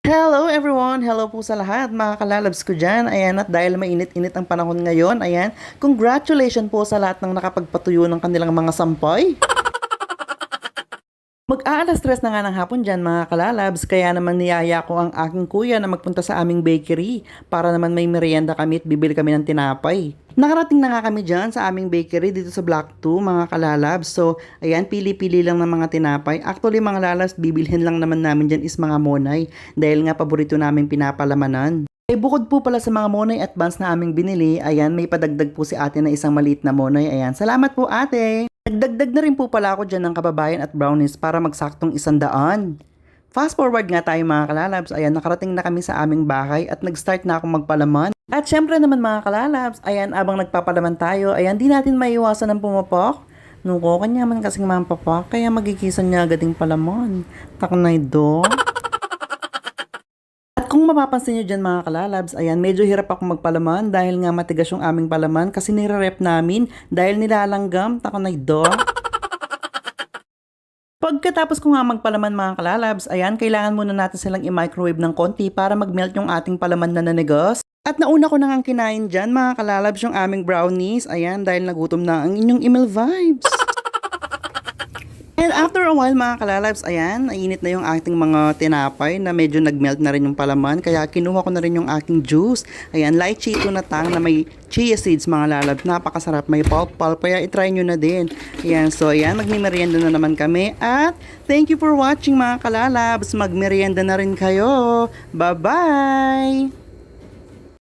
Hello everyone! Hello po sa lahat mga kalalabs ko dyan. Ayan, at dahil mainit-init ang panahon ngayon, ayan, congratulations po sa lahat ng nakapagpatuyo ng kanilang mga sampay. Mag-aalas stress na nga ng hapon dyan mga kalalabs, kaya naman niyaya ko ang aking kuya na magpunta sa aming bakery para naman may merienda kami at bibili kami ng tinapay. Nakarating na nga kami dyan sa aming bakery dito sa Block 2 mga kalalabs. So ayan, pili-pili lang ng mga tinapay. Actually mga lalabs, bibilhin lang naman namin dyan is mga monay dahil nga paborito namin pinapalamanan. Bukod po pala sa mga monay at buns na aming binili, ayan, may padagdag po si ate na isang maliit na monay. Ayan, salamat po ate! Nagdagdag na rin po pala ako dyan ng kababayan at brownies para magsaktong 100. Fast forward nga tayo mga kalalabs, ayan, nakarating na kami sa aming bahay at nag-start na akong magpalaman. At syempre naman mga kalalabs, ayan, abang nagpapalaman tayo, ayan, di natin maiiwasan ng pumapok. Nuko, kanya man kasing mampapak, kaya magigisan niya agad yung palaman. Taknay do. Kung mapapansin nyo dyan mga kalalabs, ayan, medyo hirap ako magpalaman dahil nga matigas yung aming palaman kasi nire-rep namin dahil nilalanggam, takanay do. Pagkatapos ko nga magpalaman mga kalalabs, ayan, kailangan muna natin silang i-microwave ng konti para mag-melt yung ating palaman na nanigos. At nauna ko nang kinain dyan mga kalalabs yung aming brownies, ayan, dahil nagutom na ang inyong email vibes. And after a while mga kalalabs, ayan, nainit na yung ating mga tinapay na medyo nagmelt na rin yung palaman. Kaya kinuha ko na rin yung aking juice. Ayan, lychee na tang na may chia seeds mga lalabs. Napakasarap, may pulp. Kaya itry nyo na din. Ayan, so ayan, magmimerienda na naman kami. At thank you for watching mga kalalabs. Magmerienda na rin kayo. Bye-bye!